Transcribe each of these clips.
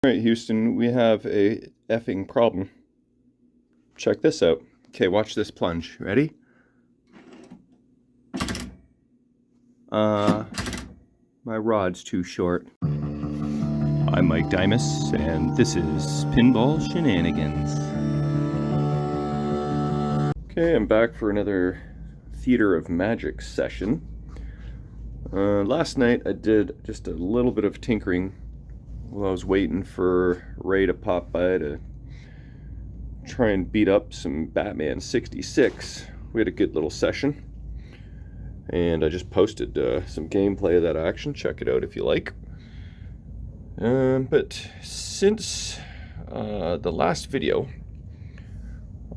Alright, Houston, we have a effing problem. Check this out. Okay, watch this plunge. Ready? My rod's too short. I'm Mike Dimas, and this is Pinball Shenanigans. Okay, I'm back for another Theater of Magic session. Last night I did just a little bit of tinkering while I was waiting for Ray to pop by to try and beat up some Batman 66. We had a good little session, and I just posted some gameplay of that action. Check it out if you like. But since the last video,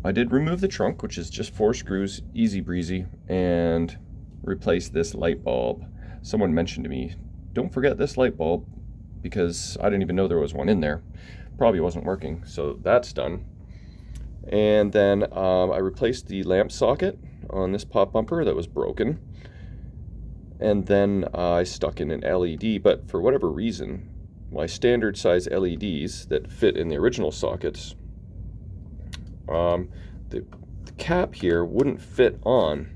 I did remove the trunk, which is just 4 screws, easy breezy, and replace this light bulb. Someone mentioned to me, don't forget this light bulb, because I didn't even know there was one in there. Probably wasn't working, so that's done. And then I replaced the lamp socket on this pop bumper that was broken. And then I stuck in an LED, but for whatever reason, my standard size LEDs that fit in the original sockets, the cap here wouldn't fit on,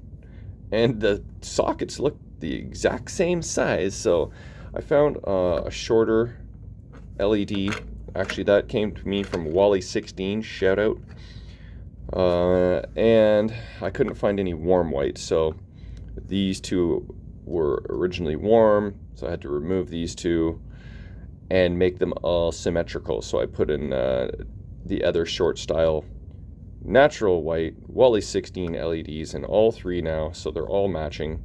and the sockets looked the exact same size, so I found a shorter LED. Actually, that came to me from Wally16, shout out. And I couldn't find any warm white, so these two were originally warm, so I had to remove these two and make them all symmetrical. So I put in the other short style natural white Wally16 LEDs in all 3 now, so they're all matching.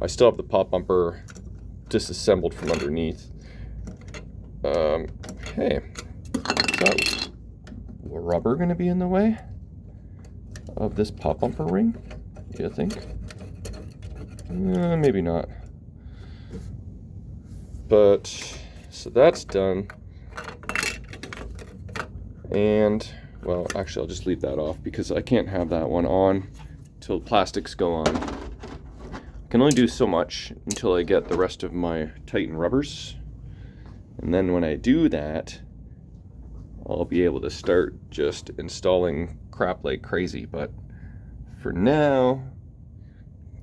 I still have the pop bumper disassembled from underneath. Hey, is that rubber gonna be in the way of this pop bumper ring, do you think? Maybe not. But, so that's done. And, well, actually I'll just leave that off because I can't have that one on until plastics go on. I can only do so much until I get the rest of my Titan rubbers. And then when I do that, I'll be able to start just installing crap like crazy. But for now,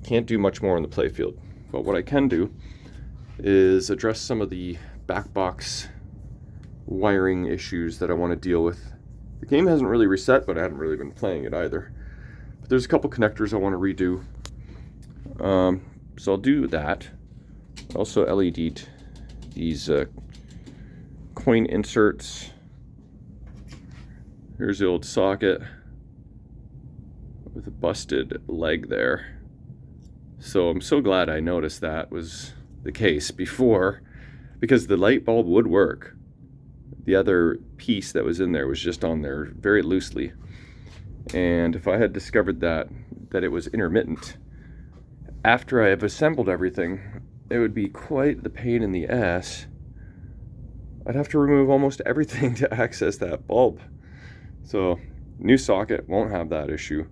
can't do much more on the playfield. But what I can do is address some of the back box wiring issues that I want to deal with. The game hasn't really reset, but I haven't really been playing it either. But there's a couple connectors I want to redo. So I'll do that. Also LED'd these coin inserts. Here's the old socket with a busted leg there. So I'm so glad I noticed that was the case before, because the light bulb would work. The other piece that was in there was just on there very loosely. And if I had discovered that it was intermittent, after I have assembled everything, it would be quite the pain in the ass. I'd have to remove almost everything to access that bulb. So, new socket won't have that issue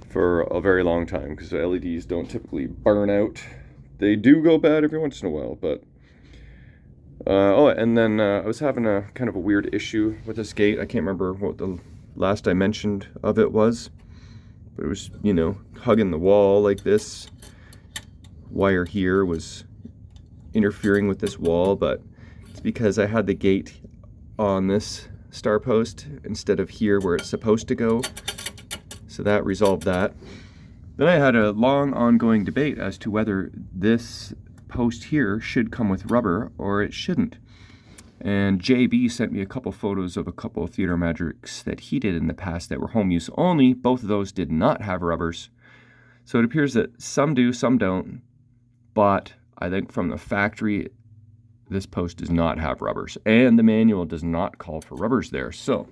for a very long time, because the LEDs don't typically burn out. They do go bad every once in a while, but... oh, and then I was having a kind of a weird issue with this gate. I can't remember what the last dimension of it was. But it was, you know, hugging the wall like this. Wire here was interfering with this wall, but it's because I had the gate on this star post instead of here where it's supposed to go. So that resolved that. Then I had a long ongoing debate as to whether this post here should come with rubber or it shouldn't. And JB sent me a couple photos of a couple of Theater Magics that he did in the past that were home use only. Both of those did not have rubbers. So it appears that some do, some don't. But I think from the factory, this post does not have rubbers. And the manual does not call for rubbers there. So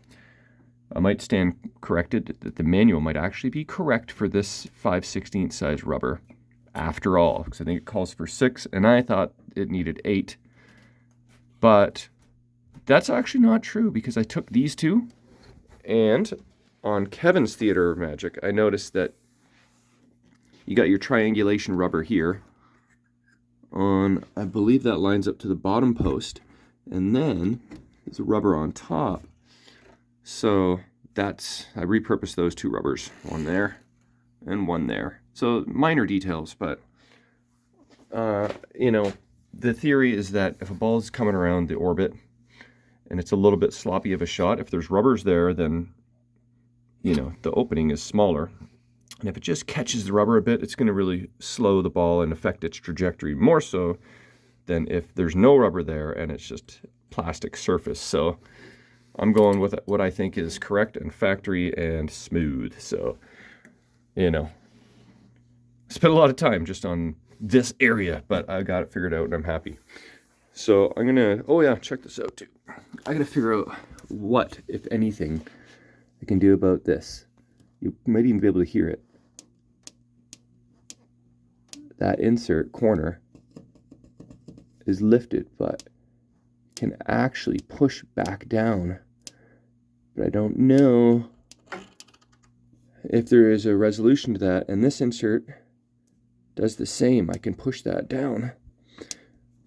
I might stand corrected that the manual might actually be correct for this 5/16 size rubber after all. Because I think it calls for 6, and I thought it needed 8. But that's actually not true, because I took these two, and on Kevin's Theater of Magic, I noticed that you got your triangulation rubber here on, I believe that lines up to the bottom post, and then There's a rubber on top. So that's, I repurposed those 2 rubbers, one there and one there. So minor details, but you know, the theory is that if a ball is coming around the orbit and it's a little bit sloppy of a shot, if there's rubbers there, then, you know, the opening is smaller. And if it just catches the rubber a bit, it's going to really slow the ball and affect its trajectory more so than if there's no rubber there and it's just plastic surface. So I'm going with what I think is correct and factory and smooth. So, you know, spent a lot of time just on this area, but I got it figured out and I'm happy. So I'm gonna, oh yeah, check this out too. I gotta figure out what, if anything, I can do about this. You might even be able to hear it. That insert corner is lifted, but can actually push back down. But I don't know if there is a resolution to that. And this insert does the same. I can push that down.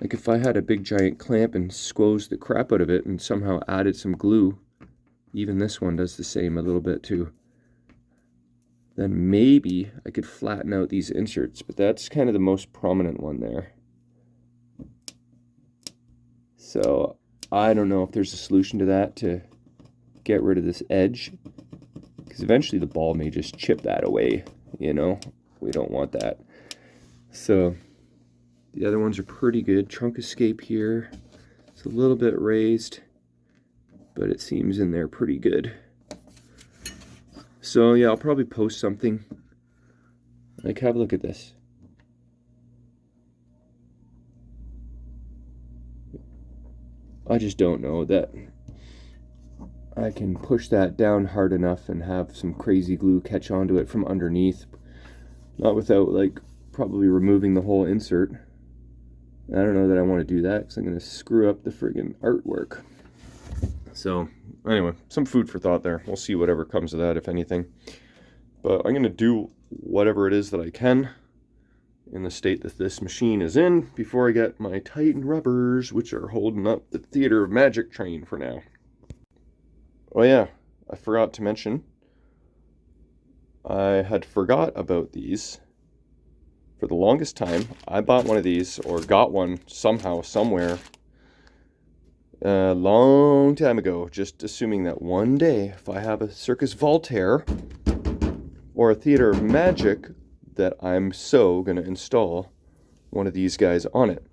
Like if I had a big giant clamp and squoze the crap out of it and somehow added some glue, even this one does the same a little bit too. Then maybe I could flatten out these inserts, but that's kind of the most prominent one there. So I don't know if there's a solution to that to get rid of this edge, because eventually the ball may just chip that away, you know. We don't want that. So the other ones are pretty good. Trunk escape here, it's a little bit raised, but it seems in there pretty good. So yeah, I'll probably post something. Like, have a look at this. I just don't know that I can push that down hard enough and have some crazy glue catch onto it from underneath. Not without, like, probably removing the whole insert. I don't know that I want to do that because I'm going to screw up the friggin' artwork. So, anyway, some food for thought there. We'll see whatever comes of that, if anything. But I'm going to do whatever it is that I can in the state that this machine is in before I get my Titan rubbers, which are holding up the Theater of Magic train for now. Oh yeah, I forgot to mention, I had forgot about these. For the longest time, I bought one of these, or got one somehow, somewhere, a long time ago, just assuming that one day, if I have a Circus Voltaire or a Theater of Magic, that I'm so going to install one of these guys on it.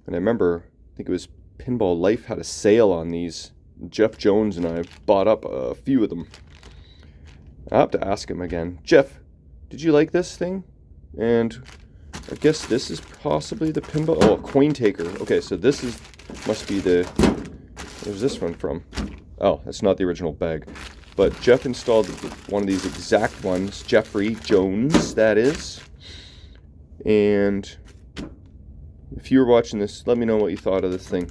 And I remember, I think it was Pinball Life had a sale on these. Jeff Jones and I bought up a few of them. I'll have to ask him again. Jeff, did you like this thing? And I guess this is possibly the Pinball... Oh, a coin taker. Okay, so this is... must be the... Where's this one from? Oh, that's not the original bag. But Jeff installed one of these exact ones. Jeffrey Jones, that is. And if you were watching this, let me know what you thought of this thing.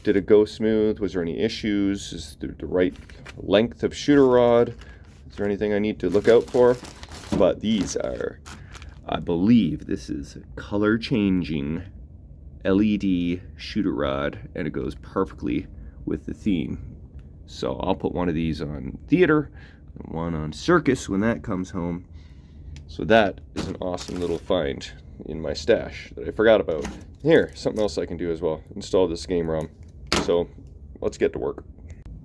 Did it go smooth? Was there any issues? Is there the right length of shooter rod? Is there anything I need to look out for? But these are, I believe this is color changing LED shooter rod, and it goes perfectly with the theme. So I'll put one of these on Theater and one on Circus when that comes home. So that is an awesome little find in my stash that I forgot about. Here, something else I can do as well. Install this game ROM. So let's get to work.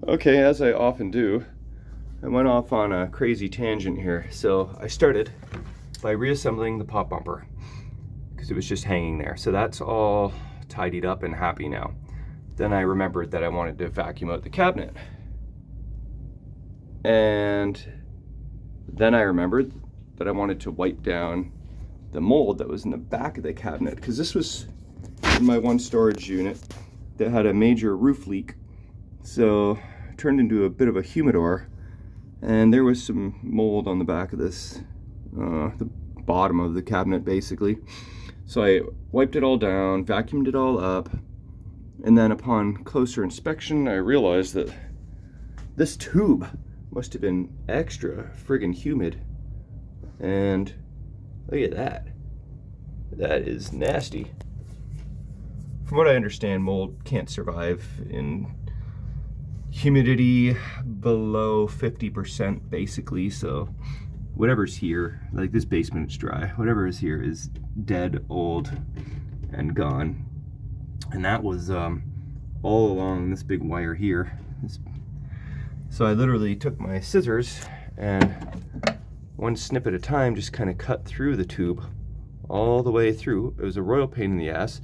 Okay, as I often do, I went off on a crazy tangent here. So I started by reassembling the pop bumper because it was just hanging there. So that's all tidied up and happy now. Then I remembered that I wanted to vacuum out the cabinet. And then I remembered that I wanted to wipe down the mold that was in the back of the cabinet, because this was in my one storage unit that had a major roof leak. So it turned into a bit of a humidor, and there was some mold on the back of this, the bottom of the cabinet basically. So I wiped it all down, vacuumed it all up, and then upon closer inspection, I realized that this tube must have been extra friggin' humid. And look at that. That is nasty. From what I understand, mold can't survive in humidity below 50% basically, so whatever's here, like this basement's dry, whatever is here is dead, old, and gone. And that was all along this big wire here. So I literally took my scissors and one snip at a time just kind of cut through the tube all the way through. It was a royal pain in the ass.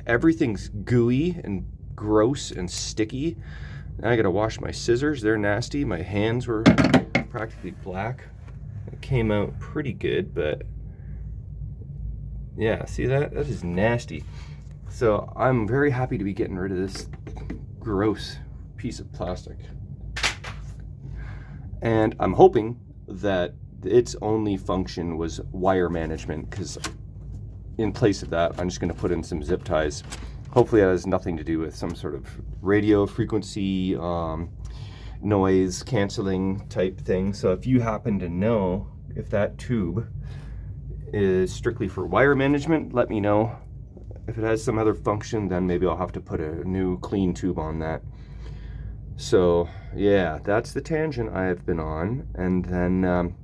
Everything's gooey and gross and sticky. Now I gotta wash my scissors, they're nasty. My hands were practically black. It came out pretty good, but yeah, see that? That is nasty. So I'm very happy to be getting rid of this gross piece of plastic. And I'm hoping that its only function was wire management, because in place of that, I'm just gonna put in some zip ties. Hopefully that has nothing to do with some sort of radio frequency, noise canceling type thing. So if you happen to know if that tube is strictly for wire management, let me know. If it has some other function, then maybe I'll have to put a new clean tube on that. So yeah, that's the tangent I have been on. And then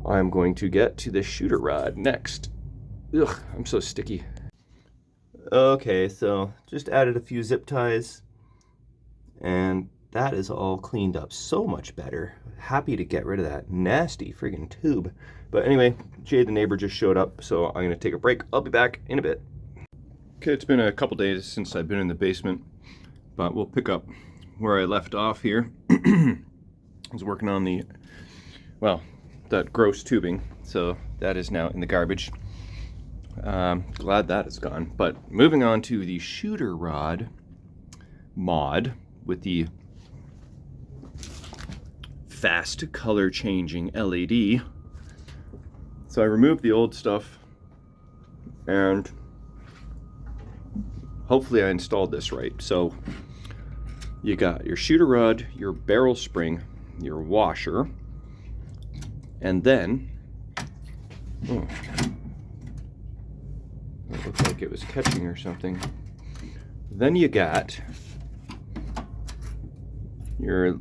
I'm going to get to the shooter rod next. Ugh, I'm so sticky. Okay, so just added a few zip ties and that is all cleaned up so much better. Happy to get rid of that nasty friggin' tube. But anyway, Jay the neighbor just showed up, so I'm gonna take a break. I'll be back in a bit. Okay, it's been a couple days since I've been in the basement, but we'll pick up where I left off here. I was working on that gross tubing, so that is now in the garbage. Glad that is gone. But moving on to the shooter rod mod with the fast color changing LED. So I removed the old stuff and hopefully I installed this right. So you got your shooter rod, your barrel spring, your washer, and then it looked like it was catching or something. Then you got your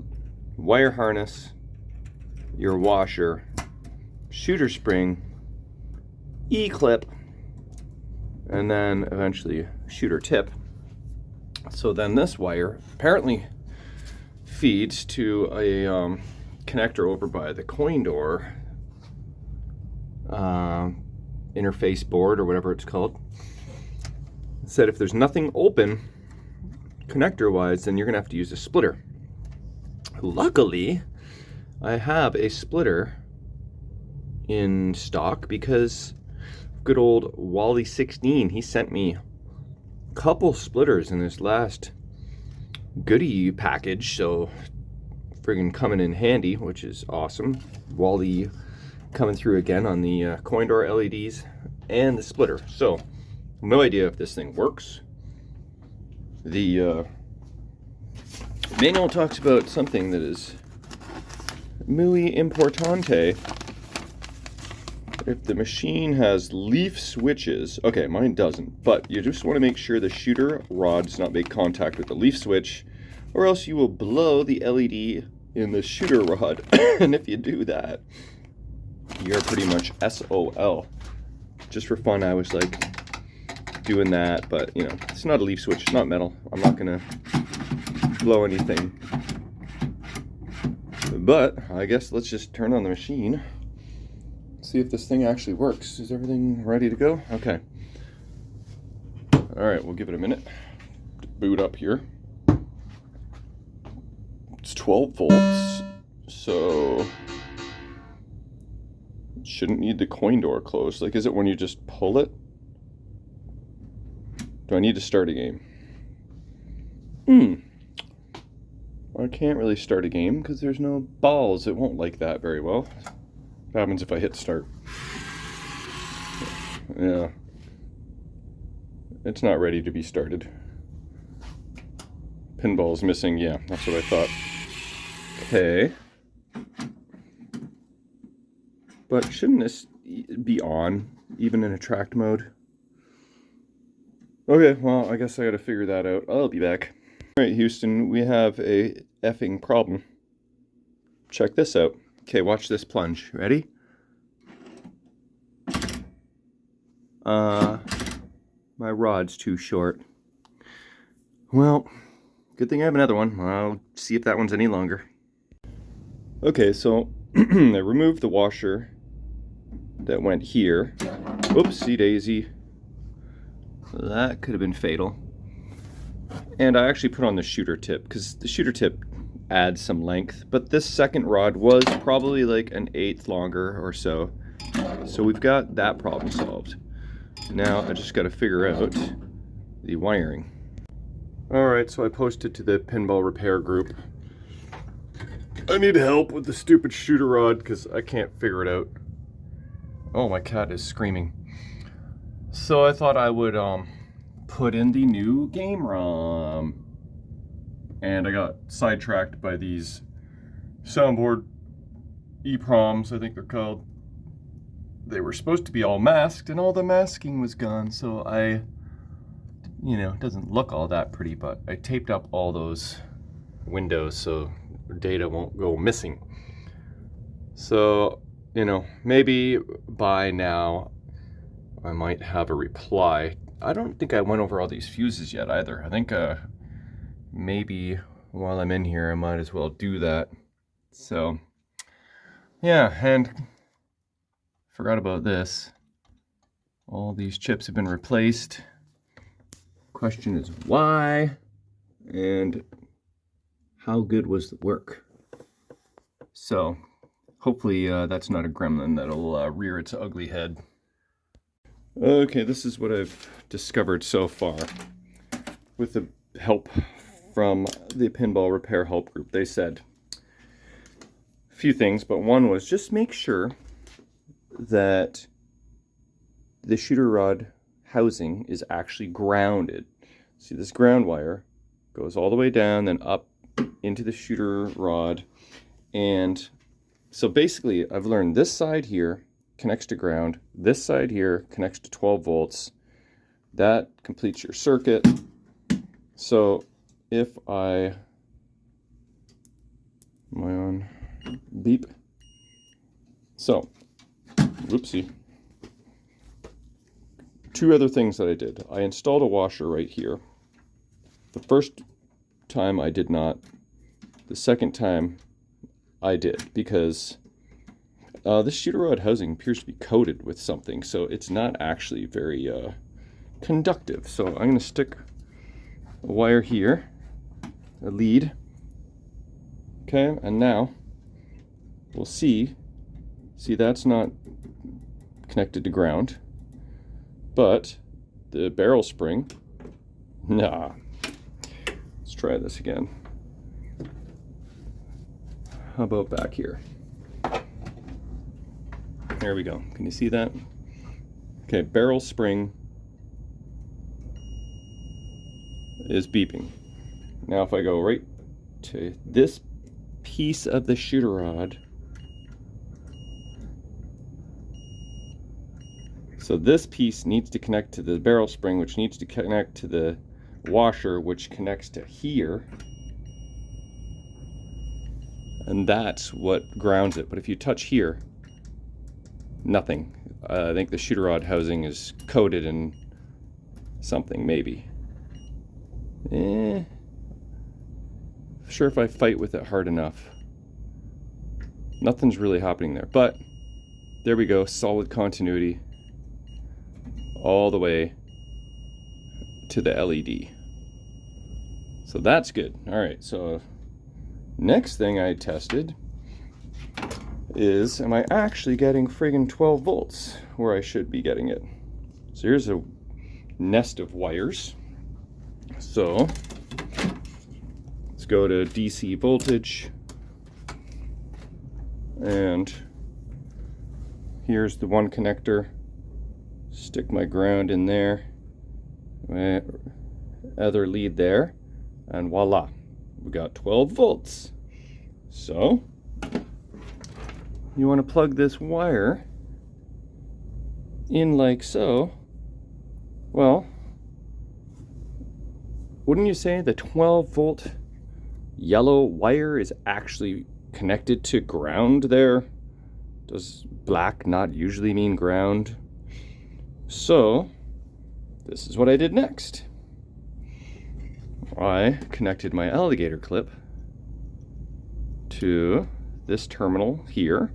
wire harness, your washer, shooter spring, E-clip, and then eventually shooter tip. So then this wire apparently feeds to a connector over by the coin door interface board or whatever it's called. It said if there's nothing open connector wise, then you're gonna have to use a splitter. Luckily I have a splitter in stock because good old Wally 16, he sent me a couple splitters in this last goodie package, so friggin' coming in handy, which is awesome. Wally coming through again on the coin door LEDs and the splitter. So no idea if this thing works. The manual talks about something that is muy importante. If the machine has leaf switches, okay, mine doesn't, but you just want to make sure the shooter rod does not make contact with the leaf switch, or else you will blow the LED in the shooter rod. And if you do that, you're pretty much SOL. Just for fun, I was like doing that, but you know, it's not a leaf switch, it's not metal. I'm not gonna blow anything. But I guess let's just turn on the machine, see if this thing actually works. Is everything ready to go? Okay. All right, we'll give it a minute to boot up here. It's 12 volts, so it shouldn't need the coin door closed. Like, is it when you just pull it? Do I need to start a game? I can't really start a game because there's no balls. It won't like that very well. What happens if I hit start? Yeah. It's not ready to be started. Pinball's missing. Yeah, that's what I thought. Okay. But shouldn't this be on, even in attract mode? Okay, well, I guess I gotta figure that out. I'll be back. All right, Houston, we have a effing problem. Check this out. Okay, watch this plunge. Ready? My rod's too short. Well, good thing I have another one. I'll see if that one's any longer. Okay, so I removed the washer that went here. Oopsie daisy. That could have been fatal. And I actually put on the shooter tip, because the shooter tip adds some length. But this second rod was probably like an eighth longer or so. So we've got that problem solved. Now I just got to figure out the wiring. Alright, so I posted to the pinball repair group. I need help with the stupid shooter rod because I can't figure it out. Oh, my cat is screaming. So I thought I would put in the new game ROM. And I got sidetracked by these soundboard EPROMs, I think they're called. They were supposed to be all masked and all the masking was gone, so it doesn't look all that pretty, but I taped up all those windows so data won't go missing. So, maybe by now I might have a reply. I don't think I went over all these fuses yet either. I think maybe while I'm in here I might as well do that. So, yeah, and forgot about this. All these chips have been replaced. Question is why, and how good was the work? So hopefully that's not a gremlin that'll rear its ugly head. Okay, this is what I've discovered so far with the help from the pinball repair help group. They said a few things, but one was just make sure that the shooter rod housing is actually grounded. See, this ground wire goes all the way down, then up into the shooter rod. And so basically, I've learned this side here connects to ground, this side here connects to 12 volts. That completes your circuit. So if am I on beep? So, whoopsie. Two other things that I did. I installed a washer right here. The first time I did not. The second time I did, because this shooter rod housing appears to be coated with something, so it's not actually very conductive. So I'm going to stick a wire here, a lead. Okay, and now we'll see. See, that's not connected to ground. But the barrel spring, nah. Let's try this again. How about back here? There we go. Can you see that? Okay, barrel spring is beeping. Now if I go right to this piece of the shooter rod, so this piece needs to connect to the barrel spring, which needs to connect to the washer, which connects to here. And that's what grounds it. But if you touch here, nothing. I think the shooter rod housing is coated in something, maybe. Sure, if I fight with it hard enough. Nothing's really happening there. But there we go, solid continuity all the way to the LED. So that's good. All right, so next thing I tested is, am I actually getting friggin' 12 volts where I should be getting it? So here's a nest of wires. So let's go to DC voltage, and here's the one connector. Stick my ground in there, my other lead there, and voila, we got 12 volts. So you want to plug this wire in like so. Well, wouldn't you say the 12-volt yellow wire is actually connected to ground there? Does black not usually mean ground? So this is what I did next. I connected my alligator clip to this terminal here,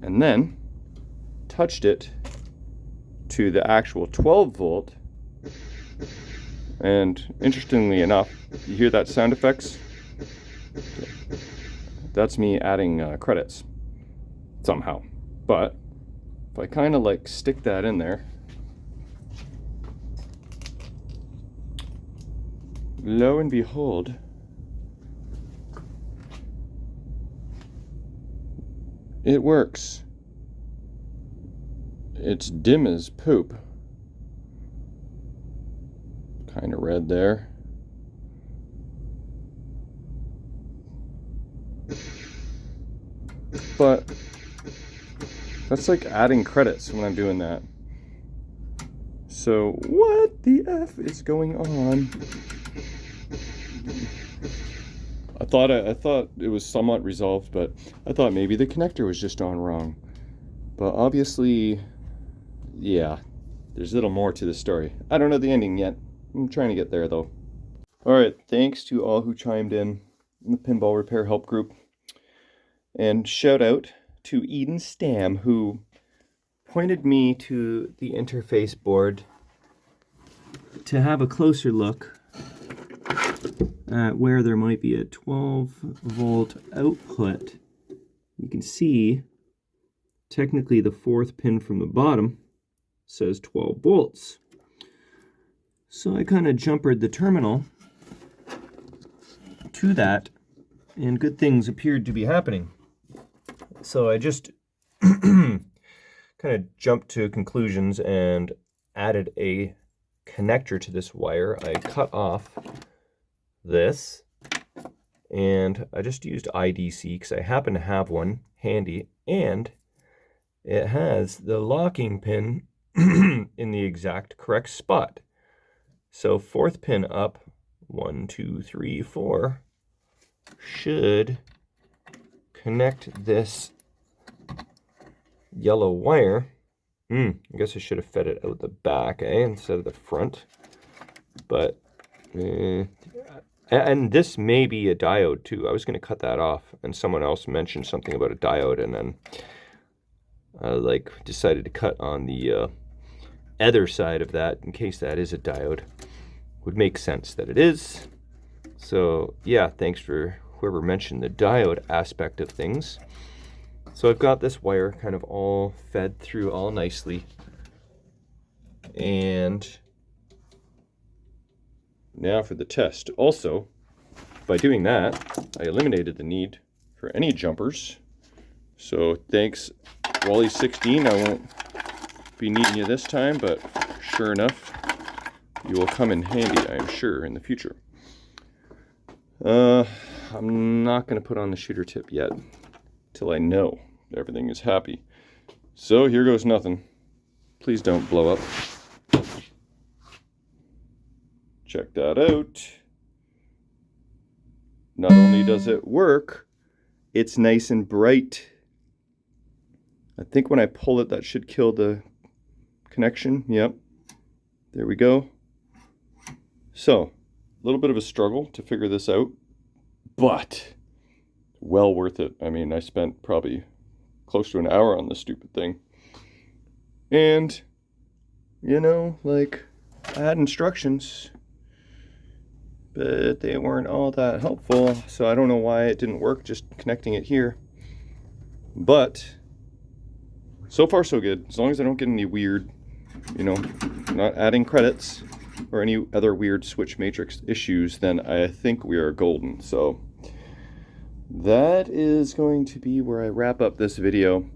and then touched it to the actual 12-volt. And interestingly enough, you hear that sound effects? That's me adding credits somehow. But if I kind of like stick that in there, lo and behold, it works. It's dim as poop. Kind of red there. But that's like adding credits when I'm doing that. So what the F is going on? I thought it was somewhat resolved, but I thought maybe the connector was just on wrong. But obviously, yeah, there's a little more to the story. I don't know the ending yet. I'm trying to get there though. Alright, thanks to all who chimed in the Pinball Repair Help Group. And shout out to Eden Stam, who pointed me to the interface board to have a closer look at where there might be a 12-volt output. You can see technically the fourth pin from the bottom says 12 volts. So I kind of jumpered the terminal to that, and good things appeared to be happening. So I just kind of jumped to conclusions and added a connector to this wire. I cut off this, and I just used IDC because I happen to have one handy, and it has the locking pin in the exact correct spot. So fourth pin up, 1, 2, 3, 4, should connect this yellow wire. I guess I should have fed it out the back, instead of the front. But, and this may be a diode too. I was going to cut that off, and someone else mentioned something about a diode, and then I like decided to cut on the other side of that in case that is a diode. Would make sense that it is. So yeah, thanks for whoever mentioned the diode aspect of things. So I've got this wire kind of all fed through all nicely, and now for the test. Also, by doing that, I eliminated the need for any jumpers. So thanks, Wally16. I won't be needing you this time, but sure enough, you will come in handy, I am sure, in the future. I'm not going to put on the shooter tip yet till I know everything is happy. So here goes nothing. Please don't blow up. Check that out. Not only does it work, it's nice and bright. I think when I pull it, that should kill the connection. Yep. There we go. So, a little bit of a struggle to figure this out, but well worth it. I mean, I spent probably close to an hour on this stupid thing. And, you know, like, I had instructions, but they weren't all that helpful, so I don't know why it didn't work just connecting it here. But so far so good. As long as I don't get any weird, you know, not adding credits or any other weird switch matrix issues, then I think we are golden. So that is going to be where I wrap up this video.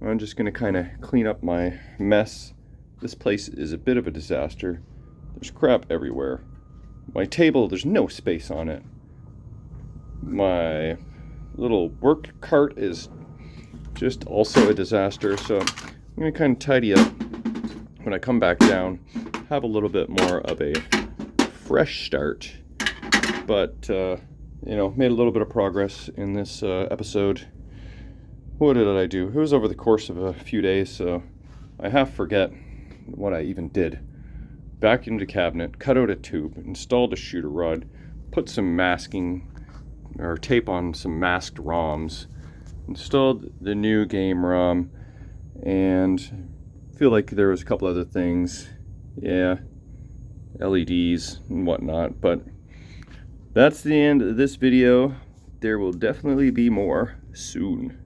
I'm just going to kind of clean up my mess. This place is a bit of a disaster. There's crap everywhere. My table, there's no space on it. My little work cart is just also a disaster. So I'm going to kind of tidy up when I come back down, have a little bit more of a fresh start. But, you know, made a little bit of progress in this episode. What did I do? It was over the course of a few days, so I half forget what I even did. Vacuumed the cabinet, cut out a tube, installed a shooter rod, put some masking or tape on some masked ROMs, installed the new game ROM, and feel like there was a couple other things. Yeah, LEDs and whatnot, but that's the end of this video. There will definitely be more soon.